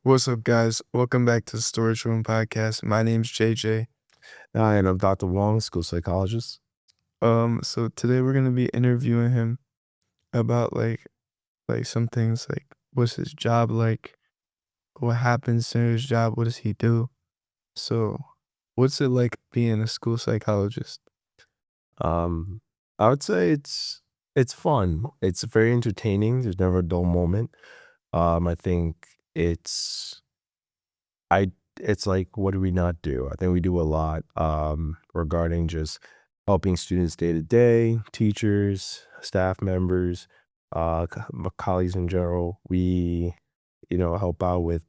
What's up, guys? Welcome back to the Storage Room Podcast. My name's JJ. Hi, and I'm Dr. Wong, school psychologist. So today we're gonna be interviewing him about like some things like what's his job like, what happens in his job, what does he do? So, what's it like being a school psychologist? Um, I would say it's fun. It's very entertaining. There's never a dull moment. I think I it's like what do we not do? I think we do a lot regarding just helping students day to day, teachers, staff members, colleagues in general. We help out with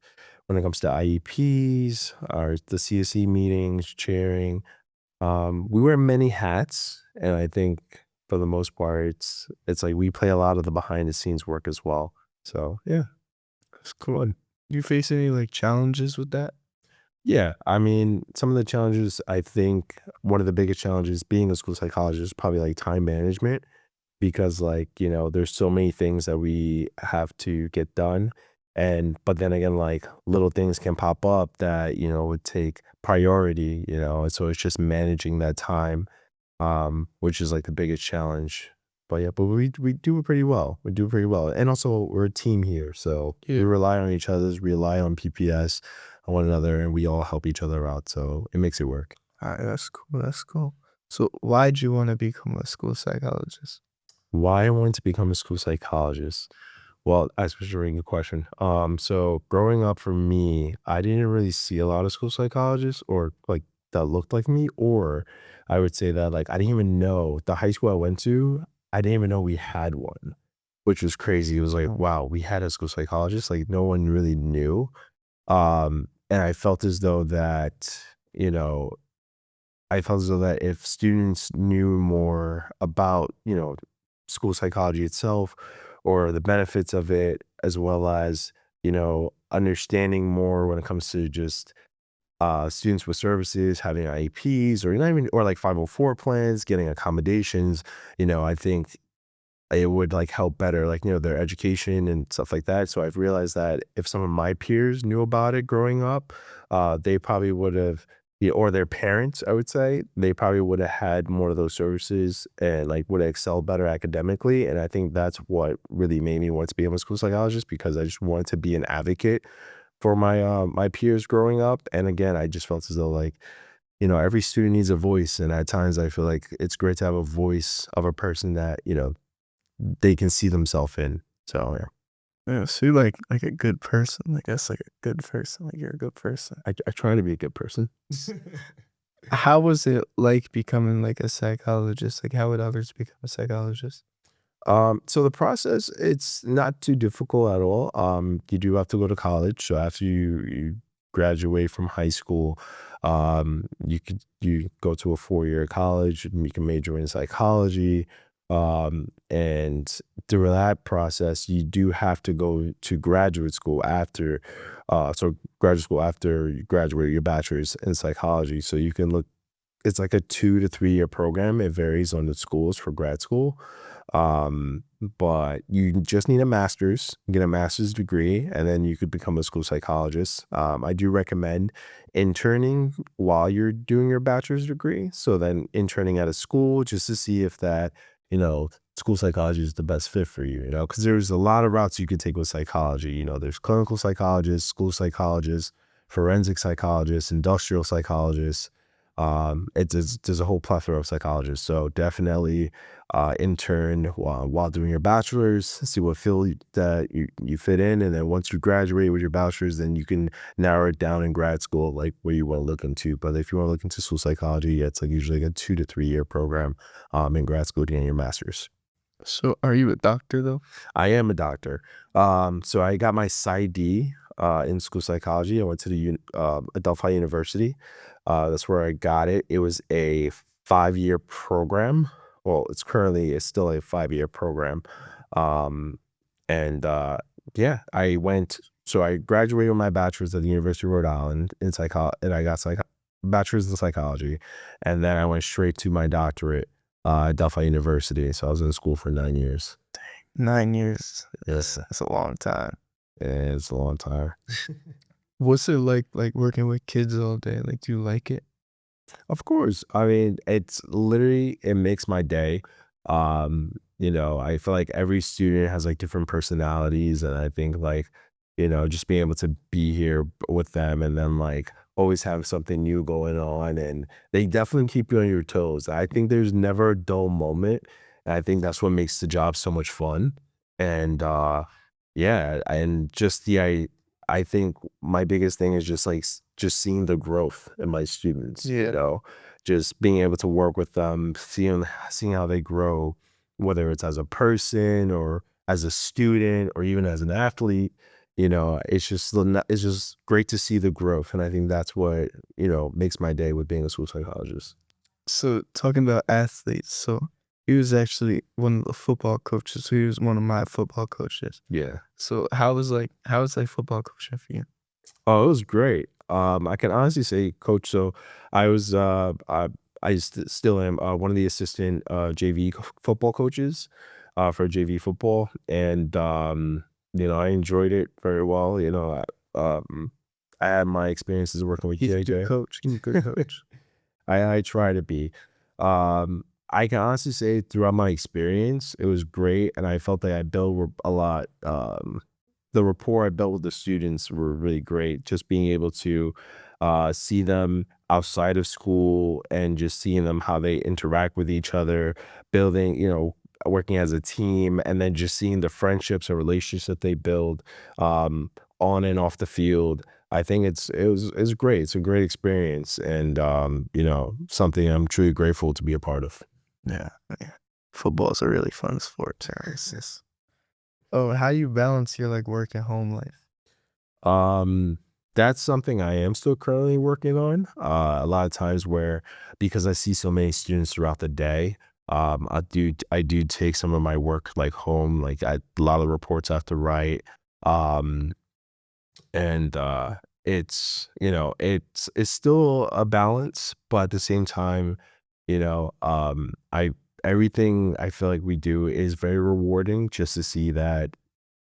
when it comes to IEPs, or the CSE meetings, chairing. We wear many hats, and I think for the most part, it's like we play a lot of the behind the scenes work as well. So yeah, That's cool. fun. Do you face any like challenges with that? Yeah, I mean, some of the challenges, I think one of the biggest challenges being a school psychologist is probably like time management because there's so many things that we have to get done. But then again, like little things can pop up that, would take priority, and so it's just managing that time, which is like the biggest challenge. But we do it pretty well. We do it pretty well. And also we're a team here. So Yeah. we rely on each other, we rely on PPS on one another, and we all help each other out. So it makes it work. All right, that's cool. That's cool. So, why'd you want to become a school psychologist? Why I wanted to become a school psychologist. Well, as was a really good question. So growing up for me, I didn't really see a lot of school psychologists or like that looked like me, or I would say that like I didn't even know the high school I went to, I didn't even know we had one, which was crazy. It was like, wow, we had a school psychologist, like no one really knew. And you know, I felt as though that if students knew more about, school psychology itself or the benefits of it, as well as, understanding more when it comes to just students with services, having IEPs or not even, or like 504 plans, getting accommodations, I think it would like help better, like, their education and stuff like that. So I've realized that if some of my peers knew about it growing up, they probably would have, or their parents, I would say, they probably would have had more of those services and like would have excelled better academically. And I think that's what really made me want to become a school psychologist because I just wanted to be an advocate for my peers growing up. And again, I just felt as though like, every student needs a voice. And at times I feel like it's great to have a voice of a person that, they can see themselves in. So yeah, Yeah, so you're like a good person. I guess like a good person. Like you're a good person. I try to be a good person. How was it like becoming like a psychologist? Like how would others become a psychologist? So the process, it's not too difficult at all. You do have to go to college. So after you graduate from high school, you go to a 4 year college. And you can major in psychology. And through that process, you do have to go to graduate school after. So graduate school after you graduate your bachelor's in psychology. So you can look. It's like a 2 to 3 year program. It varies on the schools for grad school. But you just need a master's, get a master's degree, and then you could become a school psychologist. I do recommend interning while you're doing your bachelor's degree. So then interning at a school just to see if that, school psychology is the best fit for you, because there's a lot of routes you could take with psychology. There's clinical psychologists, school psychologists, forensic psychologists, industrial psychologists. There's a whole plethora of psychologists. So definitely intern while doing your bachelor's, see what field that you fit in. And then once you graduate with your bachelor's, then you can narrow it down in grad school, like where you want to look into. But if you want to look into school psychology, yeah, it's like usually like a 2 to 3 year program in grad school to get your master's. So are you a doctor though? I am a doctor. So I got my PsyD in school psychology. I went to the Adelphi University. That's where I got it. It was a 5 year program. Well, it's still a 5 year program. Um, and yeah, I went. So I graduated with my bachelor's at the University of Rhode Island in and I got bachelor's in psychology, and then I went straight to my doctorate at Delphi University. So I was in school for 9 years. 9 years. Yes. That's a long time. and it's a long time. What's it like working with kids all day? Like, do you like it? Of course. I mean, it's literally it makes my day. I feel like every student has like different personalities, and I think like, just being able to be here with them and then like always have something new going on, and they definitely keep you on your toes. I think there's never a dull moment. And I think that's what makes the job so much fun. And yeah, and just I think my biggest thing is just like just seeing the growth in my students, Yeah. just being able to work with them, seeing how they grow, whether it's as a person or as a student or even as an athlete. It's just great to see the growth, and I think that's what makes my day with being a school psychologist. So talking about athletes, so he was actually one of the football coaches. So he was one of my football coaches. Yeah. So how was like football coaching for you? Oh, it was great. I can honestly say, coach, so I was, still am one of the assistant JV football coaches for JV football, and I enjoyed it very well. I had my experiences working with He's a good JJ. coach. He's a good coach. I try to be. I can honestly say throughout my experience, it was great, and I felt that I built a lot. The rapport I built with the students were really great. Just being able to see them outside of school and just seeing them how they interact with each other, building, working as a team, and then just seeing the friendships and relationships that they build um, on and off the field. I think it's great. It's a great experience, and something I'm truly grateful to be a part of. Yeah, yeah. Football's a really fun sport. It's just oh, how you balance your like work and home life? Um, that's something I am still currently working on. A lot of times where because I see so many students throughout the day, I do take some of my work like home. Like a lot of reports I have to write. Um, and it's still a balance, but at the same time, I everything I feel like we do is very rewarding just to see that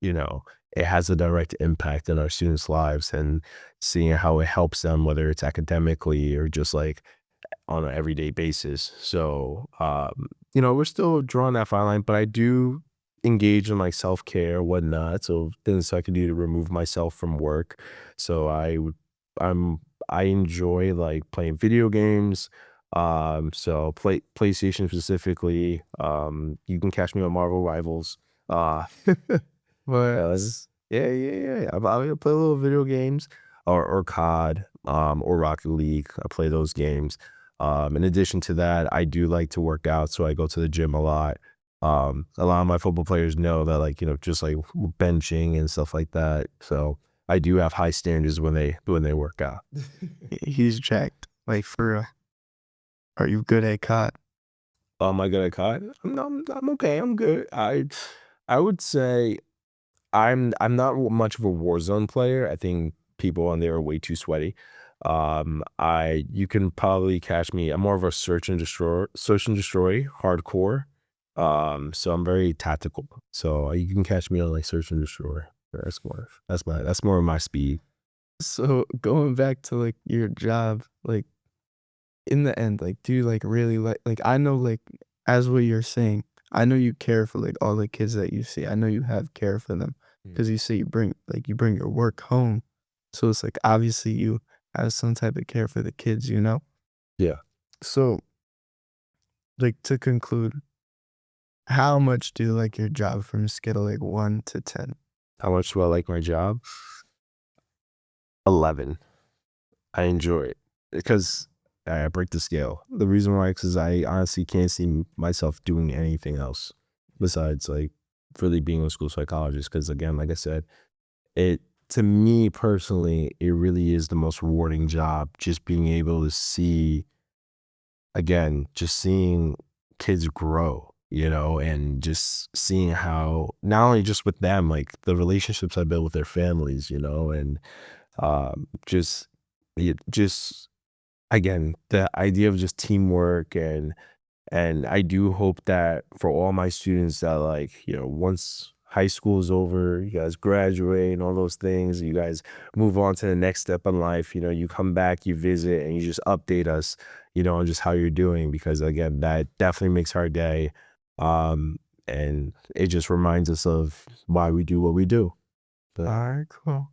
you know, it has a direct impact in our students' lives, and seeing how it helps them, whether it's academically or just like on an everyday basis. So, we're still drawing that fine line, but I do engage in like self care, whatnot. So things I can do to remove myself from work. So I'm, I enjoy like playing video games. So PlayStation specifically. You can catch me on Marvel Rivals. Uh, What? yeah, yeah, yeah. I play little video games or COD, or Rocket League. I play those games. In addition to that, I do like to work out, so I go to the gym a lot. A lot of my football players know that, like, just like benching and stuff like that. So I do have high standards when they work out. He's jacked. Like for real. Are you good at COD? Am I good at COD? I'm okay. I'm good. I would say I'm not much of a Warzone player. I think people on there are way too sweaty. I You can probably catch me. I'm more of a search and destroy hardcore. So I'm very tactical. So you can catch me on like search and destroy. That's more of my speed. So going back to like your job, like in the end, like do you like really like I know like as what you're saying, I know you care for like all the kids that you see. I know you have care for them Mm. because you say you bring your work home. So it's like obviously you have some type of care for the kids, you know? Yeah. So like to conclude, how much do you like your job from a scale of like 1 to 10? How much do I like my job? 11. I enjoy it because I break the scale. The reason why is 'cause I honestly can't see myself doing anything else besides like really being a school psychologist. Because again, like I said, it to me personally, it really is the most rewarding job. Just being able to see again, just seeing kids grow, and just seeing how not only just with them, like the relationships I build with their families, and just just again, the idea of just teamwork, and I do hope that for all my students that like, once high school's over, you guys graduate and all those things, you guys move on to the next step in life, you come back, you visit, and you just update us, on just how you're doing because again, that definitely makes our day. Um, and it just reminds us of why we do what we do. But Alright, cool.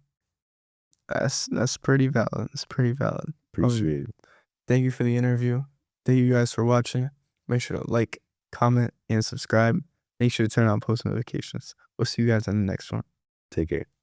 That's pretty valid. It's pretty valid. appreciate it. Thank you for the interview. Thank you guys for watching. Make sure to like, comment, and subscribe. Make sure to turn on post notifications. We'll see you guys in the next one. Take care.